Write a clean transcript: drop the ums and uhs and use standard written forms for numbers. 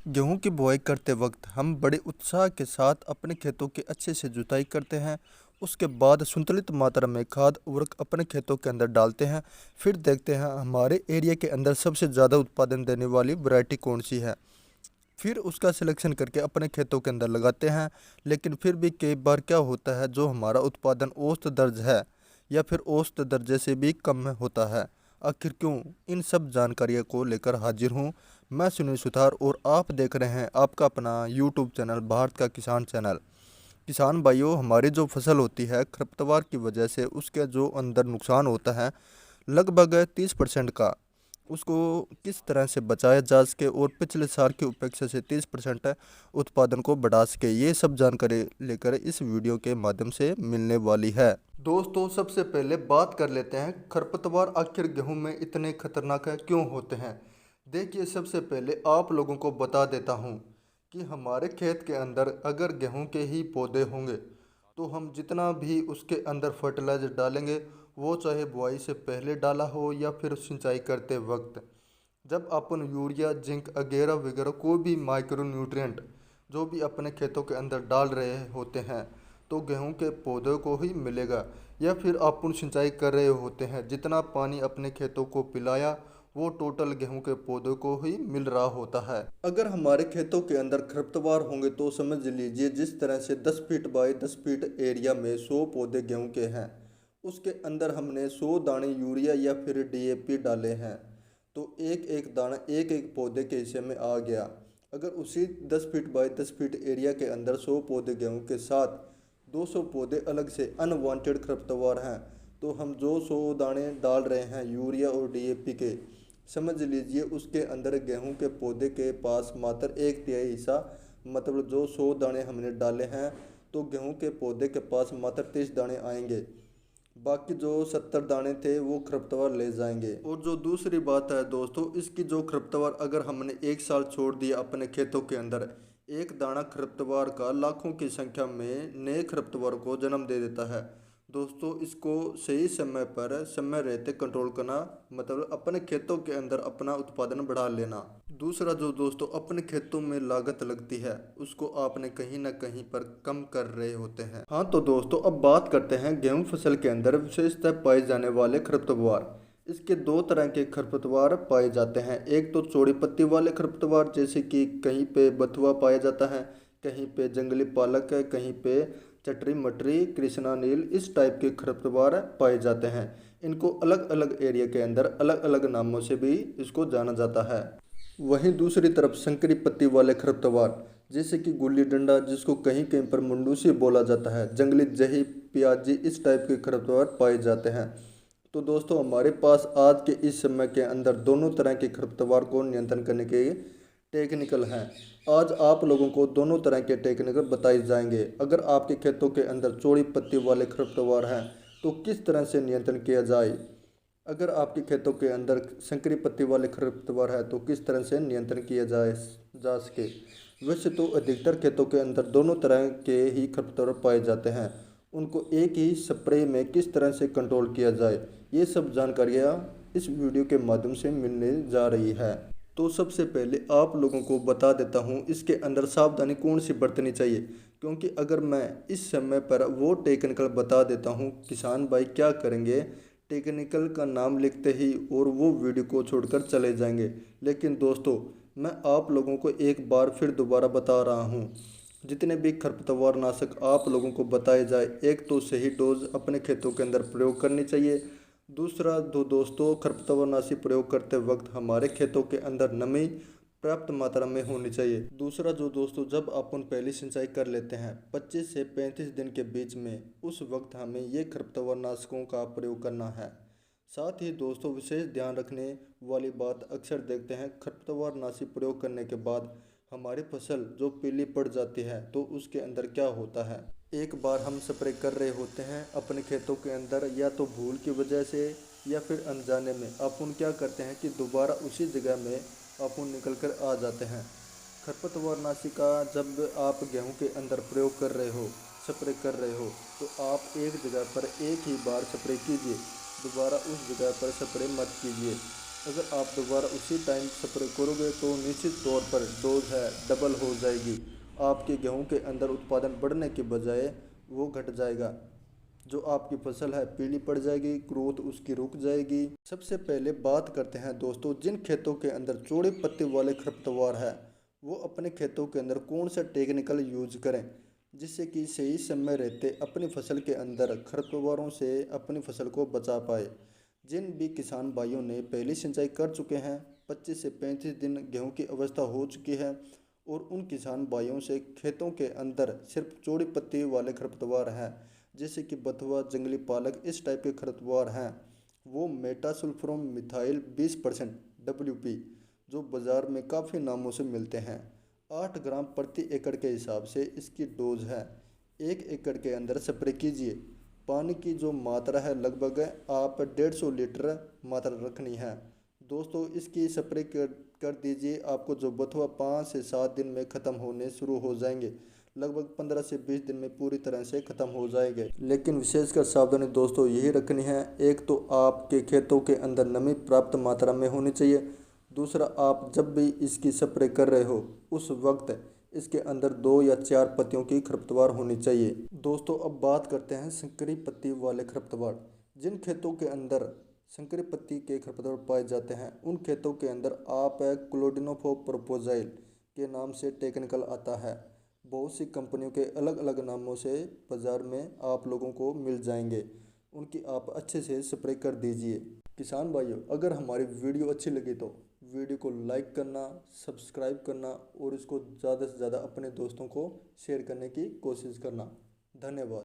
गेहूं की बुआई करते वक्त हम बड़े उत्साह के साथ अपने खेतों की अच्छे से जुताई करते हैं। उसके बाद संतुलित मात्रा में खाद उर्वरक अपने खेतों के अंदर डालते हैं। फिर देखते हैं हमारे एरिया के अंदर सबसे ज़्यादा उत्पादन देने वाली वैरायटी कौन सी है। फिर उसका सिलेक्शन करके अपने खेतों के अंदर लगाते हैं। लेकिन फिर भी कई बार क्या होता है, जो हमारा उत्पादन औसत दर्ज है या फिर औसत दर्जे से भी कम में होता है। आखिर क्यों? इन सब जानकारियों को लेकर हाजिर हूँ। मैं सुनील सुथार और आप देख रहे हैं आपका अपना यूट्यूब चैनल भारत का किसान चैनल। किसान भाइयों, हमारी जो फसल होती है खरपतवार की वजह से उसके जो अंदर नुकसान होता है लगभग 30% का, उसको किस तरह से बचाया जा सके और पिछले साल की अपेक्षा से 30% उत्पादन को बढ़ा सके, ये सब जानकारी लेकर इस वीडियो के माध्यम से मिलने वाली है। दोस्तों, सबसे पहले बात कर लेते हैं खरपतवार आखिर गेहूं में इतने खतरनाक है क्यों होते हैं। देखिए, सबसे पहले आप लोगों को बता देता हूं कि हमारे खेत के अंदर अगर गेहूं के ही पौधे होंगे तो हम जितना भी उसके अंदर फर्टिलाइजर डालेंगे, वो चाहे बुआई से पहले डाला हो या फिर सिंचाई करते वक्त, जब अपन यूरिया जिंक वगैरह वगैरह कोई भी माइक्रो न्यूट्रिएंट जो भी अपने खेतों के अंदर डाल रहे होते हैं तो गेहूं के पौधों को ही मिलेगा। या फिर अपन सिंचाई कर रहे होते हैं, जितना पानी अपने खेतों को पिलाया वो टोटल गेहूं के पौधों को ही मिल रहा होता है। अगर हमारे खेतों के अंदर खरपतवार होंगे तो समझ लीजिए जिस तरह से 10 फीट बाई 10 फीट एरिया में 100 पौधे गेहूं के हैं, उसके अंदर हमने 100 दाने यूरिया या फिर डीएपी डाले हैं, तो एक एक दाना एक एक पौधे के हिस्से में आ गया। अगर उसी 10 फीट बाई 10 फीट एरिया के अंदर 100 पौधे गेहूं के साथ 200 पौधे अलग से अनवांटेड खरपतवार हैं, तो हम जो 100 दाने डाल रहे हैं यूरिया और डीएपी के, समझ लीजिए उसके अंदर गेहूं के पौधे के पास मात्र एक तिहाई हिस्सा, मतलब जो 100 दाने हमने डाले हैं तो गेहूं के पौधे के पास मात्र 30 दाने आएंगे। बाकी जो 70 दाने थे वो खरपतवार ले जाएंगे। और जो दूसरी बात है दोस्तों, इसकी जो खरपतवार अगर हमने एक साल छोड़ दिया अपने खेतों के अंदर, एक दाना खरपतवार का लाखों की संख्या में नए खरपतवार को जन्म दे देता है। दोस्तों, इसको सही समय पर समय रहते कंट्रोल करना, मतलब अपने खेतों के अंदर अपना उत्पादन बढ़ा लेना। दूसरा जो दोस्तों अपने खेतों में लागत लगती है उसको आपने कहीं ना कहीं पर कम कर रहे होते हैं। हाँ तो दोस्तों, अब बात करते हैं गेहूं फसल के अंदर विशेषतः पाए जाने वाले खरपतवार। इसके दो तरह के खरपतवार पाए जाते हैं। एक तो चौड़ी पत्ती वाले खरपतवार, जैसे कि कहीं पे बथुआ पाया जाता है, कहीं पे जंगली पालक है, कहीं पे चटरी मटरी कृष्णा नील, इस टाइप के खरपतवार पाए जाते हैं। इनको अलग अलग एरिया के अंदर अलग अलग नामों से भी इसको जाना जाता है। वहीं दूसरी तरफ संकरी पत्ती वाले खरपतवार, जैसे कि गुल्ली डंडा, जिसको कहीं कहीं पर मुंडूसी बोला जाता है, जंगली जही, प्याजी, इस टाइप के खरपतवार पाए जाते हैं। तो दोस्तों, हमारे पास आज के इस समय के अंदर दोनों तरह के खरपतवार को नियंत्रण करने के टेक्निकल हैं। आज आप लोगों को दोनों तरह के टेक्निकल बताए जाएंगे। अगर आपके खेतों के अंदर चौड़ी पत्ती वाले खरपतवार हैं तो किस तरह से नियंत्रण किया जाए, अगर आपके खेतों के अंदर संकरी पत्ती वाले खरपतवार है तो किस तरह से नियंत्रण किया जा सके। वैसे तो अधिकतर खेतों के अंदर दोनों तरह के ही खरपतवार पाए जाते हैं, उनको एक ही स्प्रे में किस तरह से कंट्रोल किया जाए, ये सब जानकारियाँ इस वीडियो के माध्यम से मिलने जा रही है। तो सबसे पहले आप लोगों को बता देता हूँ इसके अंदर सावधानी कौन सी बरतनी चाहिए, क्योंकि अगर मैं इस समय पर वो टेक्निकल बता देता हूँ, किसान भाई क्या करेंगे, टेक्निकल का नाम लिखते ही और वो वीडियो को छोड़कर चले जाएंगे। लेकिन दोस्तों, मैं आप लोगों को एक बार फिर दोबारा बता रहा हूँ, जितने भी खरपतवार नाशक आप लोगों को बताए जाए, एक तो सही डोज अपने खेतों के अंदर प्रयोग करनी चाहिए। दूसरा दो दोस्तों, खरपतवारनाशी प्रयोग करते वक्त हमारे खेतों के अंदर नमी पर्याप्त मात्रा में होनी चाहिए। दूसरा जो दोस्तों, जब अपन पहली सिंचाई कर लेते हैं 25 से 35 दिन के बीच में, उस वक्त हमें ये खरपतवारनाशकों का प्रयोग करना है। साथ ही दोस्तों, विशेष ध्यान रखने वाली बात, अक्सर देखते हैं खरपतवारनाशी प्रयोग करने के बाद हमारी फसल जो पीली पड़ जाती है, तो उसके अंदर क्या होता है, एक बार हम स्प्रे कर रहे होते हैं अपने खेतों के अंदर, या तो भूल की वजह से या फिर अनजाने में अपन क्या करते हैं कि दोबारा उसी जगह में अपन निकल कर आ जाते हैं। खरपतवारनाशी का जब आप गेहूं के अंदर प्रयोग कर रहे हो, स्प्रे कर रहे हो, तो आप एक जगह पर एक ही बार स्प्रे कीजिए, दोबारा उस जगह पर स्प्रे मत कीजिए। अगर आप दोबारा उसी टाइम स्प्रे करोगे तो निश्चित तौर पर डोज है डबल हो जाएगी। आपके गेहूं के अंदर उत्पादन बढ़ने के बजाय वो घट जाएगा। जो आपकी फसल है पीली पड़ जाएगी, ग्रोथ उसकी रुक जाएगी। सबसे पहले बात करते हैं दोस्तों, जिन खेतों के अंदर चौड़े पत्ते वाले खरपतवार है वो अपने खेतों के अंदर कौन सा टेक्निकल यूज करें जिससे कि सही समय रहते अपनी फसल के अंदर खरपतवारों से अपनी फसल को बचा पाए। जिन भी किसान भाइयों ने पहली सिंचाई कर चुके हैं, 25 से 35 दिन गेहूं की अवस्था हो चुकी है, और उन किसान भाइयों से खेतों के अंदर सिर्फ चौड़ी पत्ती वाले खरपतवार हैं जैसे कि बथुआ, जंगली पालक, इस टाइप के खरपतवार हैं, वो मेटासल्फोरम मिथाइल 20% WP, जो बाज़ार में काफ़ी नामों से मिलते हैं, 8 ग्राम प्रति एकड़ के हिसाब से इसकी डोज है। 1 एकड़ के अंदर स्प्रे कीजिए। पानी की जो मात्रा है लगभग आप 150 लीटर मात्रा रखनी है। दोस्तों इसकी स्प्रे कर दीजिए। आपको जो बथुआ 5 से 7 दिन में ख़त्म होने शुरू हो जाएंगे, लगभग 15 से 20 दिन में पूरी तरह से ख़त्म हो जाएंगे। लेकिन विशेषकर सावधानी दोस्तों यही रखनी है, एक तो आपके खेतों के अंदर नमी पर्याप्त मात्रा में होनी चाहिए। दूसरा, आप जब भी इसकी स्प्रे कर रहे हो उस वक्त इसके अंदर 2 या 4 पत्तियों की खरपतवार होनी चाहिए। दोस्तों अब बात करते हैं संकरी पत्ती वाले खरपतवार। जिन खेतों के अंदर संकरी पत्ती के खरपतवार पाए जाते हैं उन खेतों के अंदर आप क्लोडिनोफो प्रोपोजाइल के नाम से टेक्निकल आता है। बहुत सी कंपनियों के अलग अलग नामों से बाज़ार में आप लोगों को मिल जाएंगे, उनकी आप अच्छे से स्प्रे कर दीजिए। किसान भाइयों, अगर हमारी वीडियो अच्छी लगी तो वीडियो को लाइक करना, सब्सक्राइब करना और इसको ज़्यादा से ज़्यादा अपने दोस्तों को शेयर करने की कोशिश करना। धन्यवाद।